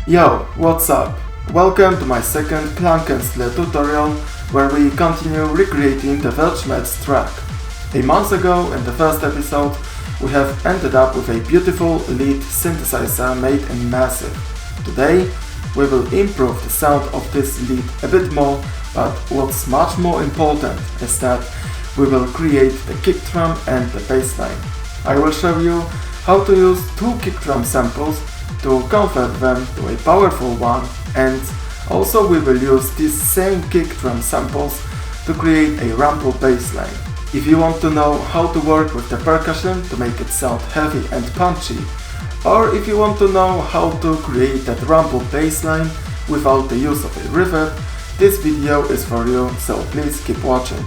Yo, what's up? Welcome to my second Klangkuenstler tutorial where we continue recreating the Weltschmerz track. A month ago, in the first episode, we have ended up with a beautiful lead synthesizer made in Massive. Today, we will improve the sound of this lead a bit more, but what's much more important is that we will create the kick drum and the bass line. I will show you how to use two kick drum samples to convert them to a powerful one, and also we will use these same kick drum samples to create a rumble bass line. If you want to know how to work with the percussion to make it sound heavy and punchy, or if you want to know how to create that rumble bass line without the use of a reverb, this video is for you, so please keep watching.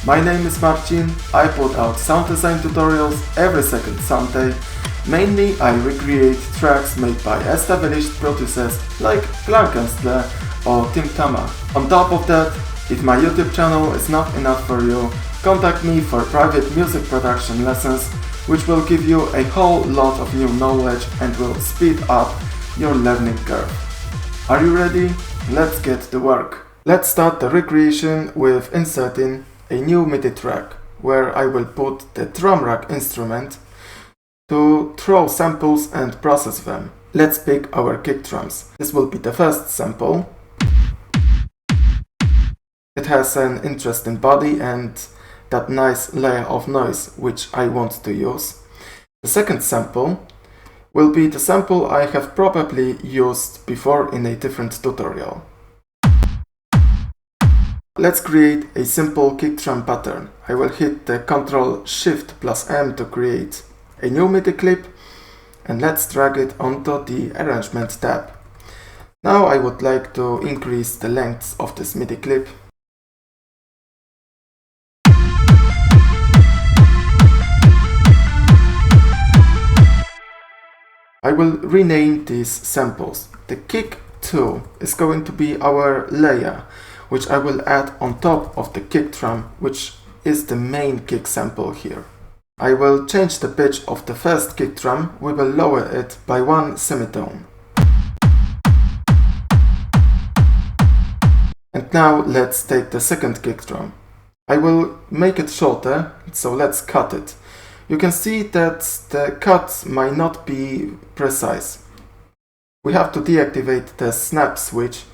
My name is Marcin, I put out sound design tutorials every second Sunday. Mainly I recreate tracks made by established producers like Klangkuenstler or Pimp. On top of that, if my YouTube channel is not enough for you, contact me for private music production lessons, which will give you a whole lot of new knowledge and will speed up your learning curve. Are you ready? Let's get to work. Let's start the recreation with inserting a new MIDI track, where I will put the drum rack instrument to throw samples and process them. Let's pick our kick drums. This will be the first sample. It has an interesting body and that nice layer of noise which I want to use. The second sample will be the sample I have probably used before in a different tutorial. Let's create a simple kick drum pattern. I will hit the Ctrl+Shift+M to create a new MIDI clip, and let's drag it onto the Arrangement tab. Now I would like to increase the length of this MIDI clip. I will rename these samples. The kick 2 is going to be our layer, which I will add on top of the kick drum, which is the main kick sample here. I will change the pitch of the first kick drum. We will lower it by 1 semitone. And now let's take the second kick drum. I will make it shorter, so let's cut it. You can see that the cut might not be precise. We have to deactivate the snap switch.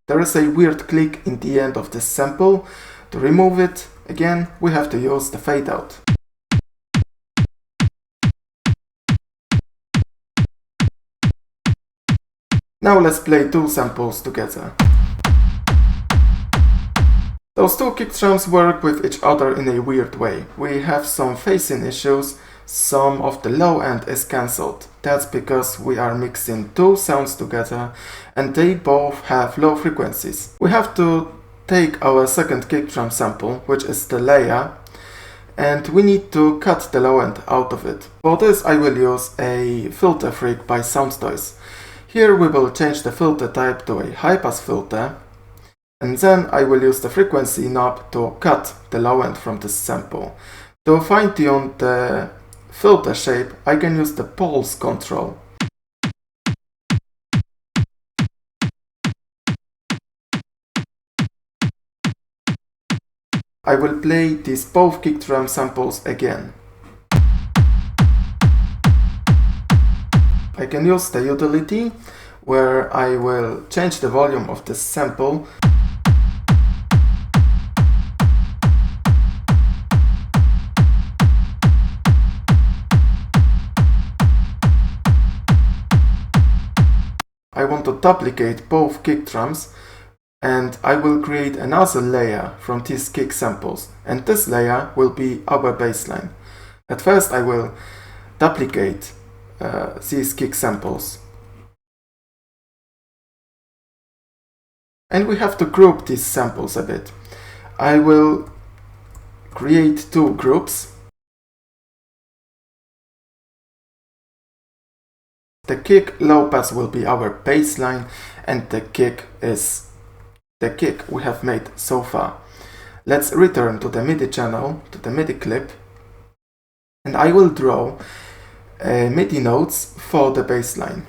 There is a weird click in the end of this sample. To remove it, again, we have to use the fade out. Now let's play two samples together. Those two kick drums work with each other in a weird way. We have some phasing issues. Some of the low end is cancelled. That's because we are mixing two sounds together and they both have low frequencies. We have to take our second kick drum sample, which is the layer, and we need to cut the low end out of it. For this I will use a filter freak by SoundToys. Here we will change the filter type to a high pass filter, and then I will use the frequency knob to cut the low end from this sample. To fine tune the filter shape, I can use the pulse control. I will play these both kick drum samples again. I can use the utility, where I will change the volume of this sample. I want to duplicate both kick drums, and I will create another layer from these kick samples, and this layer will be our bass line. At first I will duplicate these kick samples. And we have to group these samples a bit. I will create two groups. The kick low pass will be our bass line, and the kick is the kick we have made so far. Let's return to the MIDI channel, to the MIDI clip, and I will draw MIDI notes for the bass line.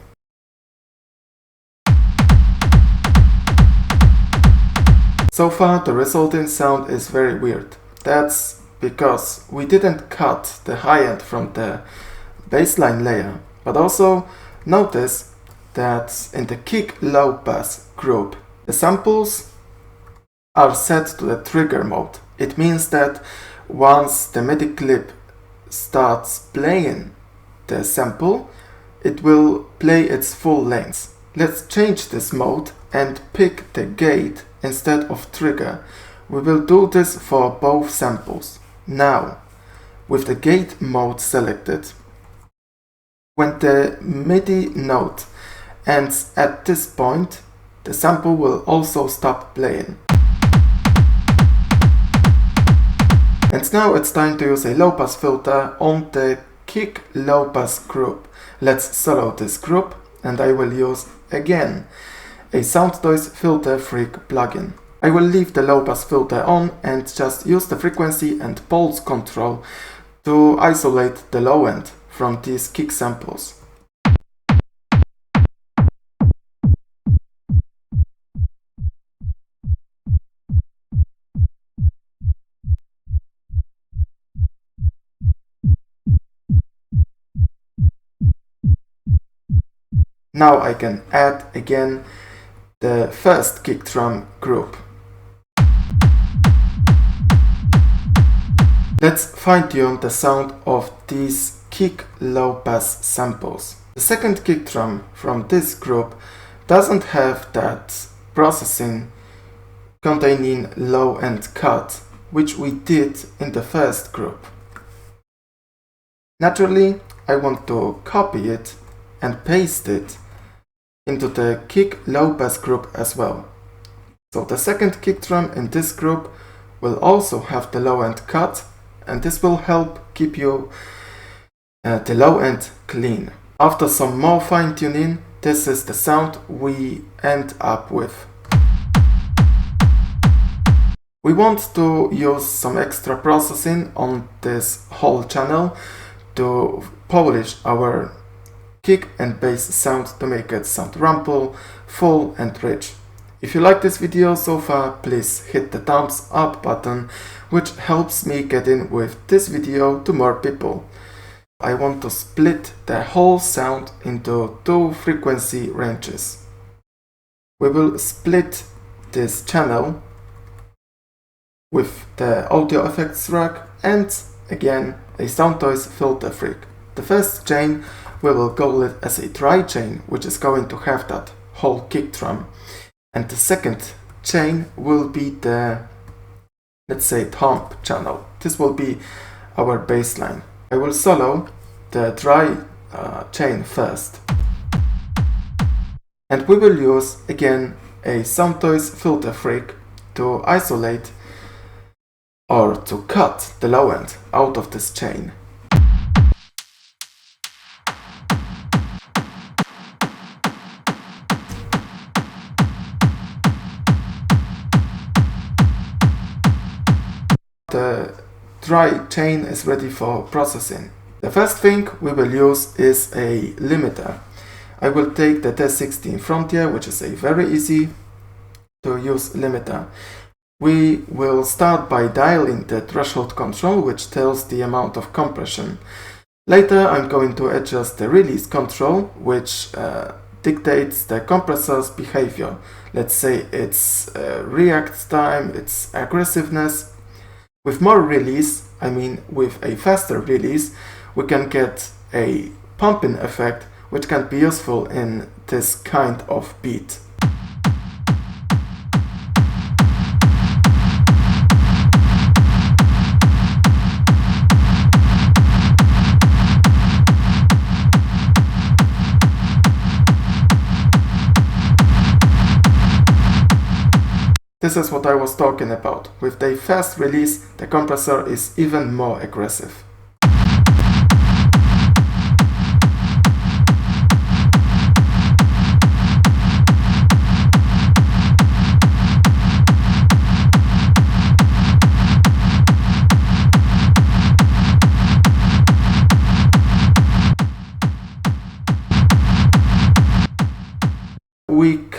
So far the resulting sound is very weird. That's because we didn't cut the high end from the bassline layer, but also notice that in the kick low pass group, the samples are set to the trigger mode. It means that once the MIDI clip starts playing the sample, it will play its full length. Let's change this mode and pick the gate instead of trigger. We will do this for both samples. Now, with the gate mode selected, when the MIDI note ends at this point, the sample will also stop playing. And now it's time to use a low pass filter on the kick low pass group. Let's solo this group, and I will use again a Sound Noise Filter Freak plugin. I will leave the low pass filter on and just use the frequency and pulse control to isolate the low end from these kick samples. Now I can add again the first kick drum group. Let's fine-tune the sound of these kick low pass samples. The second kick drum from this group doesn't have that processing containing low end cut, which we did in the first group. Naturally, I want to copy it and paste it into the kick low pass group as well. So the second kick drum in this group will also have the low end cut, and this will help keep you the low end clean. After some more fine tuning, this is the sound we end up with. We want to use some extra processing on this whole channel to polish our kick and bass sound to make it sound rumble, full and rich. If you like this video so far, please hit the thumbs up button, which helps me get in with this video to more people. I want to split the whole sound into two frequency ranges. We will split this channel with the audio effects rack and again a Sound Noise Filter Freak. The first chain we will call it as a dry chain, which is going to have that whole kick drum. And the second chain will be the, let's say, thump channel. This will be our bass line. I will solo the dry chain first. And we will use again a Sound Noise Filter Freak to isolate or to cut the low end out of this chain. The dry chain is ready for processing. The first thing we will use is a limiter. I will take the T16 Frontier, which is a very easy to use limiter. We will start by dialing the threshold control, which tells the amount of compression. Later I'm going to adjust the release control, which dictates the compressor's behavior. Let's say its react time, its aggressiveness. With more release, I mean with a faster release, we can get a pumping effect, which can be useful in this kind of beat. This is what I was talking about. With the fast release, the compressor is even more aggressive.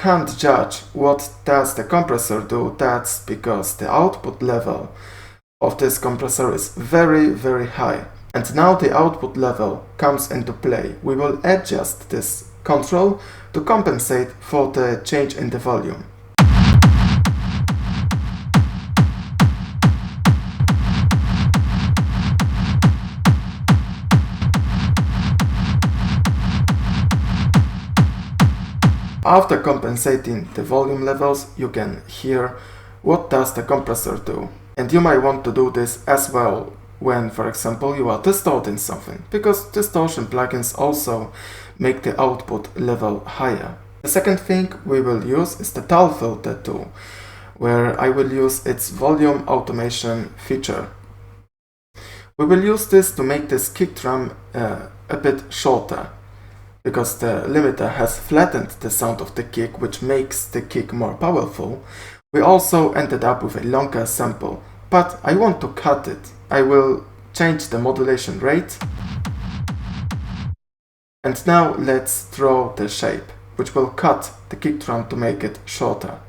can't judge what does the compressor do, that's because the output level of this compressor is very high. And now the output level comes into play. We will adjust this control to compensate for the change in the volume. After compensating the volume levels, you can hear what does the compressor do. And you might want to do this as well when, for example, you are distorting something, because distortion plugins also make the output level higher. The second thing we will use is the tull filter tool, where I will use its volume automation feature. We will use this to make this kick drum a bit shorter, because the limiter has flattened the sound of the kick, which makes the kick more powerful. We also ended up with a longer sample, but I want to cut it. I will change the modulation rate. And now let's draw the shape, which will cut the kick drum to make it shorter.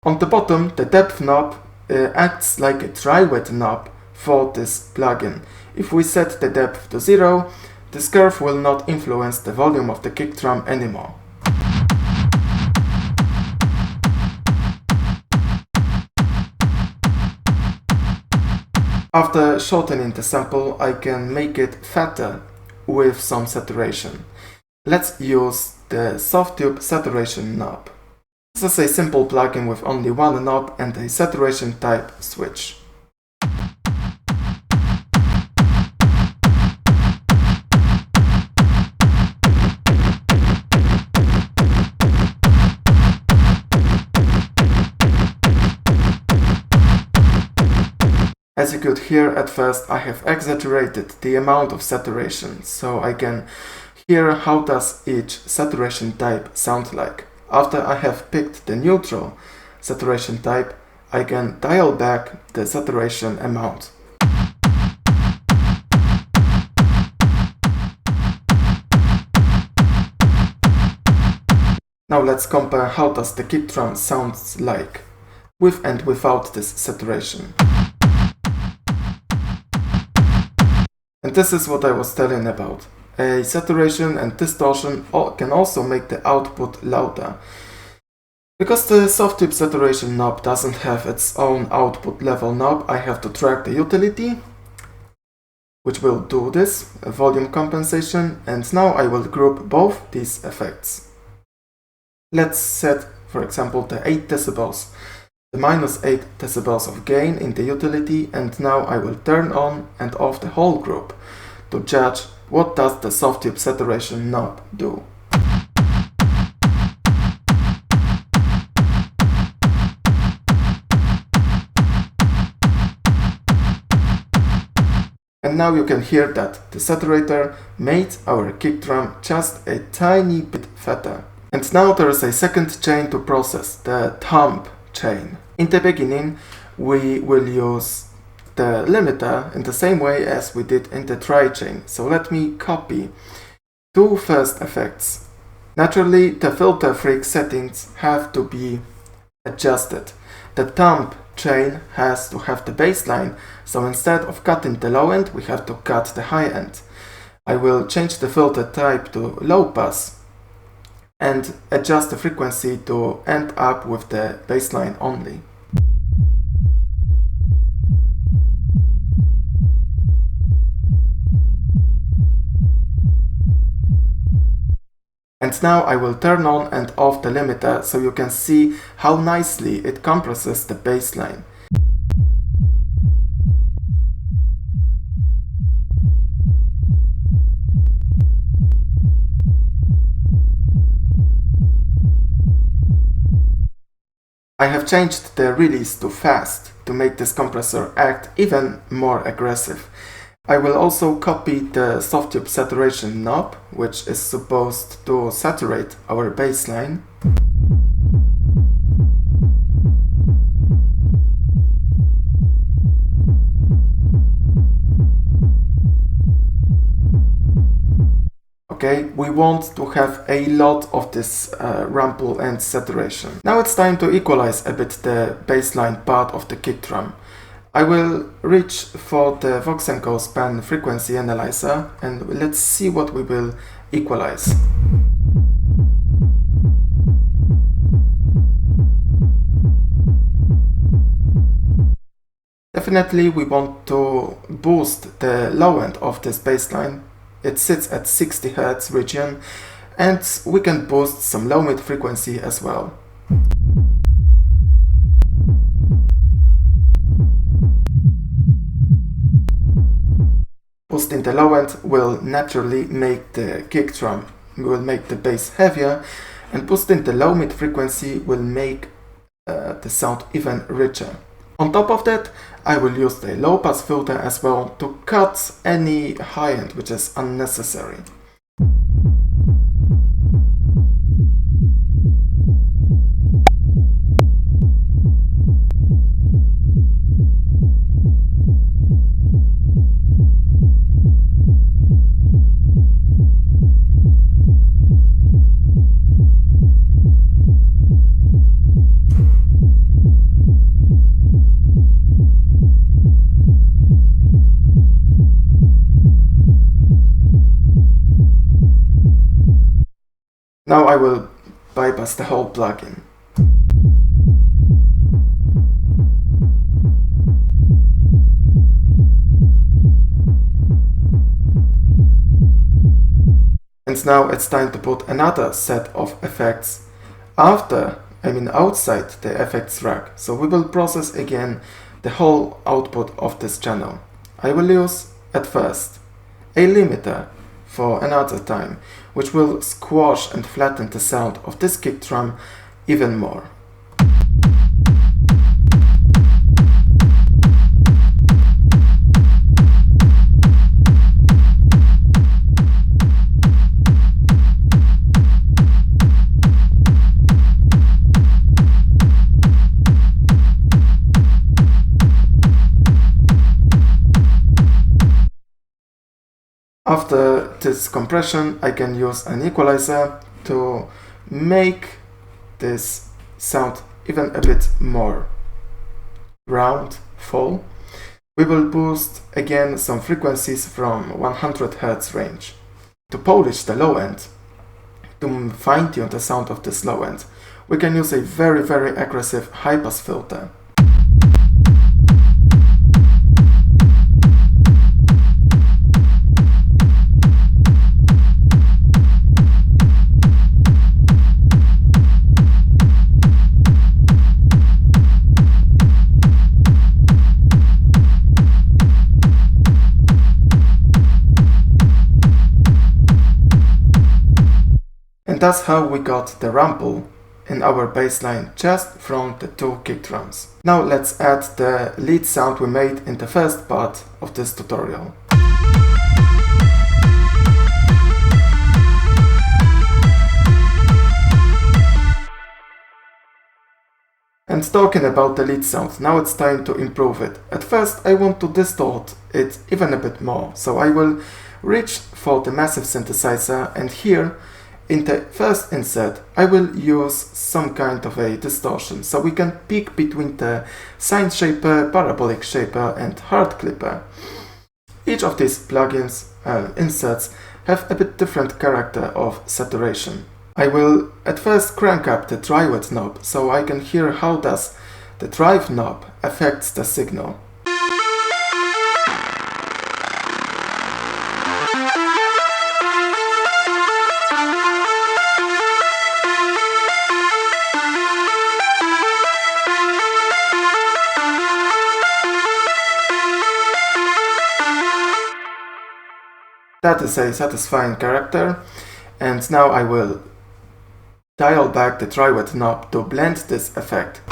On the bottom, the depth knob acts like a dry wet knob for this plugin. If we set the depth to 0, this curve will not influence the volume of the kick drum anymore. After shortening the sample, I can make it fatter with some saturation. Let's use the soft tube saturation knob. This is a simple plugin with only one knob and a saturation type switch. As you could hear at first, I have exaggerated the amount of saturation, so I can hear how does each saturation type sound like. After I have picked the neutral saturation type, I can dial back the saturation amount. Now let's compare how does the kick drum sounds like, with and without this saturation. And this is what I was telling about. A saturation and distortion can also make the output louder. Because the soft tube saturation knob doesn't have its own output level knob, I have to track the utility, which will do this, volume compensation, and now I will group both these effects. Let's set, for example, the 8 decibels, the minus 8 decibels of gain in the utility, and now I will turn on and off the whole group to judge what does the soft tube saturation knob do. And now you can hear that the saturator made our kick drum just a tiny bit fatter. And now there is a second chain to process, the thumb chain. In the beginning, we will use the limiter in the same way as we did in the try chain. So let me copy two first effects. Naturally, the filter freak settings have to be adjusted. The thumb chain has to have the bassline, so instead of cutting the low end, we have to cut the high end. I will change the filter type to low pass and adjust the frequency to end up with the bassline only. And now I will turn on and off the limiter so you can see how nicely it compresses the bassline. I have changed the release to fast to make this compressor act even more aggressive. I will also copy the soft tube saturation knob, which is supposed to saturate our bassline. Okay, we want to have a lot of this rumble and saturation. Now it's time to equalize a bit the bassline part of the kick drum. I will reach for the Vox & Co span frequency analyzer and let's see what we will equalize. Definitely we want to boost the low end of this bassline. It sits at 60 Hz region and we can boost some low mid frequency as well. Boosting the low end will naturally make the kick drum, will make the bass heavier, and boosting the low mid frequency will make the sound even richer. On top of that, I will use the low pass filter as well to cut any high end which is unnecessary. Now I will bypass the whole plugin. And now it's time to put another set of effects outside the effects rack. So we will process again the whole output of this channel. I will use at first a limiter for another time, which will squash and flatten the sound of this kick drum even more. After this compression, I can use an equalizer to make this sound even a bit more round, full. We will boost again some frequencies from 100 Hz range. To polish the low end, to fine-tune the sound of this low end, we can use a very aggressive high-pass filter. And that's how we got the rumble in our bassline just from the two kick drums. Now let's add the lead sound we made in the first part of this tutorial. And talking about the lead sound, now it's time to improve it. At first I want to distort it even a bit more, so I will reach for the massive synthesizer, and here in the first insert I will use some kind of a distortion, so we can pick between the sine shaper, parabolic shaper and hard clipper. Each of these plugins inserts have a bit different character of saturation. I will at first crank up the drive knob so I can hear how does the drive knob affects the signal. That is a satisfying character, and now I will dial back the drive knob to blend this effect.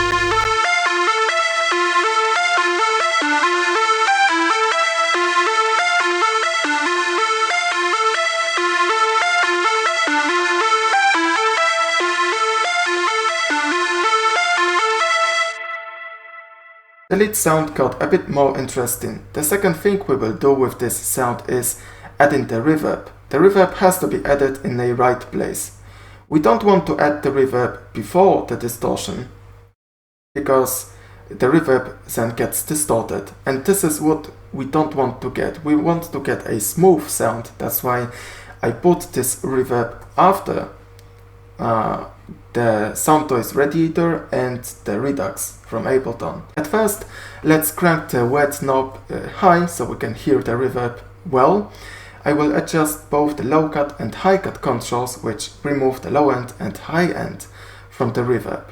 The lead sound got a bit more interesting. The second thing we will do with this sound is adding the reverb. The the reverb has to be added in a right place. We don't want to add the reverb before the distortion, because the reverb then gets distorted, and this is what we don't want to get. We want to get a smooth sound. That's why I put this reverb after the sound noise radiator and the Redux from Ableton. At first, let's crank the wet knob high so we can hear the reverb well. I will adjust both the low cut and high cut controls, which remove the low end and high end from the reverb.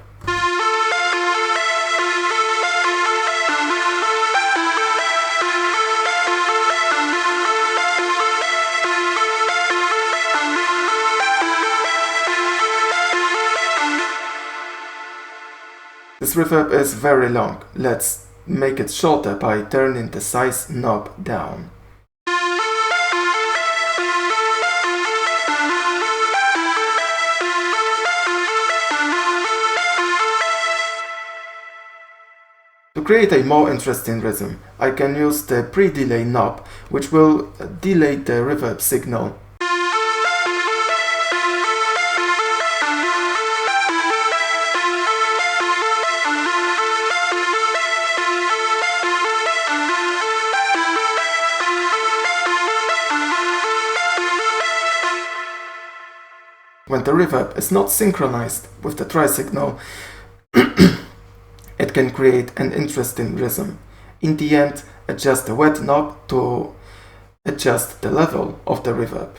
This reverb is very long. Let's make it shorter by turning the size knob down. To create a more interesting rhythm, I can use the pre-delay knob, which will delay the reverb signal. When the reverb is not synchronized with the tri-signal, it can create an interesting rhythm. In the end, adjust the wet knob to adjust the level of the reverb.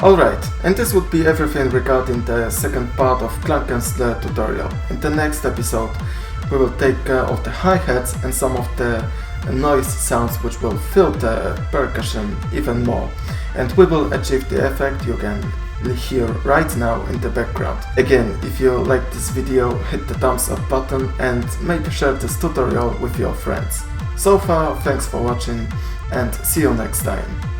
Alright, and this would be everything regarding the second part of Klangkuenstler tutorial. In the next episode we will take care of the hi-hats and some of the noise sounds which will fill the percussion even more. And we will achieve the effect you can hear right now in the background. Again, if you like this video, hit the thumbs up button and maybe share this tutorial with your friends. So far, thanks for watching and see you next time.